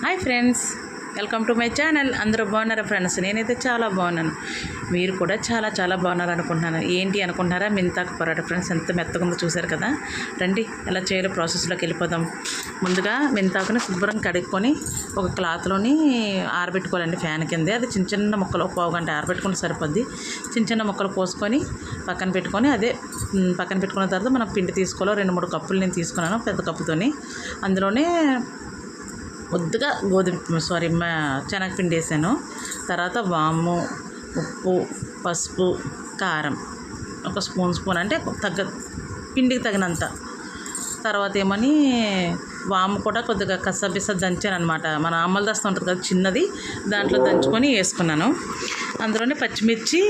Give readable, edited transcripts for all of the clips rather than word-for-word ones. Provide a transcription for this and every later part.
Hi friends, welcome to my channel. అందరూ బాగున్నారా friends? నేనైతే చాలా బాగున్నాను. మీరు కూడా చాలా చాలా బాగున్నారు అనుకుంటున్నాను. ఏంటి అనుకుంటున్నారా? మెంతాకు పరోటా ఫ్రెండ్స్, ఎంత మెత్తగా ఉందో చూసారు కదా. రండి ఎలా చేయాలో ప్రాసెస్లోకి వెళ్ళిపోదాం. ముందుగా మెంతాకుని శుభ్రం కడుక్కొని ఒక క్లాత్లోని ఆరబెట్టుకోవాలండి ఫ్యాన్ కింద. అది చిన్న చిన్న ముక్కలు పావు గంట ఆరబెట్టుకుంటే సరిపోద్ది. చిన్న చిన్న ముక్కలు కోసుకొని పక్కన పెట్టుకొని పక్కన పెట్టుకున్న తర్వాత మనం పిండి తీసుకోవాలి. 2-3 కప్పులు నేను తీసుకున్నాను పెద్ద కప్పుతోని. అందులోనే కొద్దిగా శనగపిండి వేసాను. తర్వాత వాము, ఉప్పు, పసుపు, కారం ఒక స్పూన్ అంటే పిండికి తగినంత. తర్వాత ఏమని వాము కూడా కొద్దిగా కసబిస దంచాను అనమాట. మన అమ్మల దస్త ఉంటుంది కదా చిన్నది, దాంట్లో దంచుకొని వేసుకున్నాను. అందులోనే పచ్చిమిర్చి,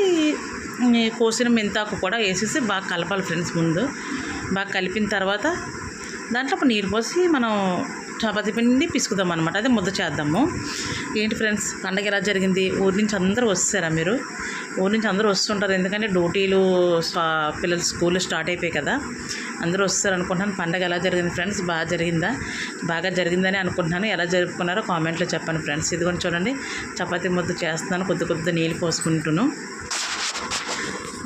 కోసిన మెంతాకు కూడా వేసేసి బాగా కలపాలి ఫ్రెండ్స్. ముందు బాగా కలిపిన తర్వాత దాంట్లో నీరు పోసి మనం చపాతీ పిండి పిసుకుదాం అనమాట. అదే ముద్ద చేద్దాము. ఏంటి ఫ్రెండ్స్, పండగ ఎలా జరిగింది? ఊరి నుంచి అందరూ వస్తారా? మీరు ఊరి నుంచి అందరూ వస్తుంటారు, ఎందుకంటే డ్యూటీలు, పిల్లలు స్కూల్ స్టార్ట్ అయిపోయాయి కదా, అందరూ వస్తారు అనుకుంటున్నాను. పండగ ఎలా జరిగింది ఫ్రెండ్స్? బాగా జరిగిందని అనుకుంటున్నాను. ఎలా జరుపుకున్నారో కామెంట్లో చెప్పండి ఫ్రెండ్స్. ఇదిగోని చూడండి, చపాతీ ముద్ద చేస్తున్నాను. కొద్ది నీళ్ళు పోసుకుంటున్నాను.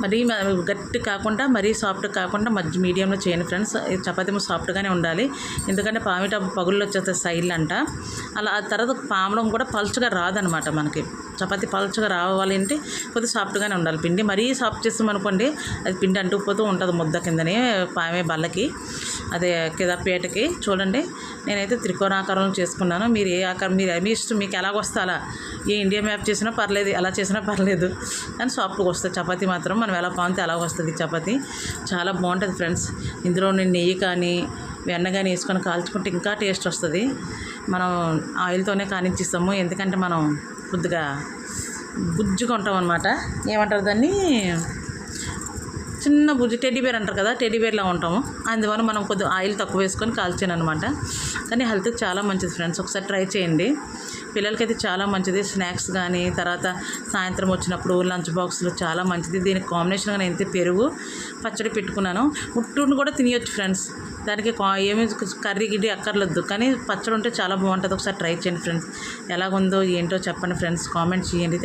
మరీ గట్టి కాకుండా మరీ సాఫ్ట్ కాకుండా మీడియంలో చేయండి ఫ్రెండ్స్. చపాతీ సాఫ్ట్గానే ఉండాలి, ఎందుకంటే పామిట పగుళ్ళు వచ్చేస్తాయి సైడ్లు అంట. అలా తర్వాత పామడం కూడా పలుచగా రాదనమాట. మనకి చపాతీ పలుచగా రావాలి అంటే కొద్దిగా సాఫ్ట్గానే ఉండాలి పిండి. మరీ సాఫ్ట్ చేస్తామనుకోండి, అది పిండి అంటుకుపోతూ ఉంటుంది ముద్ద కిందనే పామే బల్లకి, అదే కింద పీటకి. చూడండి, నేనైతే త్రికోణాకారంలో చేసుకున్నాను. మీరు ఏ ఆకారం, మీ ఇష్టం, మీకు ఎలాగొస్తే అలా. ఏ ఇండియా మ్యాప్ చేసినా పర్లేదు, ఎలా చేసినా పర్లేదు, కానీ సాఫ్ట్గా వస్తుంది చపాతీ మాత్రం. మనం ఎలా పామితే అలా వస్తుంది చపాతీ. చాలా బాగుంటుంది ఫ్రెండ్స్. ఇందులో నేను నెయ్యి కానీ వెన్న కానీ వేసుకొని కాల్చుకుంటే ఇంకా టేస్ట్ వస్తుంది. మనం ఆయిల్తోనే కానిచ్చిస్తాము, ఎందుకంటే మనం కొద్దిగా గుజ్జుగా ఉంటాం అనమాట. ఏమంటారు దాన్ని, చిన్న బుజ్జి టెడ్డీబేర్ అంటారు కదా, టెడ్డీబేర్లా ఉంటాము. అందువల్ల మనం కొద్దిగా ఆయిల్ తక్కువ వేసుకొని కాల్చాను అనమాట. కానీ హెల్త్కి చాలా మంచిది ఫ్రెండ్స్, ఒకసారి ట్రై చేయండి. పిల్లలకైతే చాలా మంచిది. స్నాక్స్ కానీ తర్వాత సాయంత్రం వచ్చినప్పుడు లంచ్ బాక్స్లో చాలా మంచిది. దీనికి కాంబినేషన్గా నేను పెరుగు పచ్చడి పెట్టుకున్నాను. ఉట్టుని కూడా తినేయొచ్చు ఫ్రెండ్స్, దానికి ఏమి కర్రీ గిడ్డి అక్కర్లేదు, కానీ పచ్చడి ఉంటే చాలా బాగుంటుంది. ఒకసారి ట్రై చేయండి ఫ్రెండ్స్. ఎలాగుందో ఏంటో చెప్పండి ఫ్రెండ్స్, కామెంట్ చేయండి.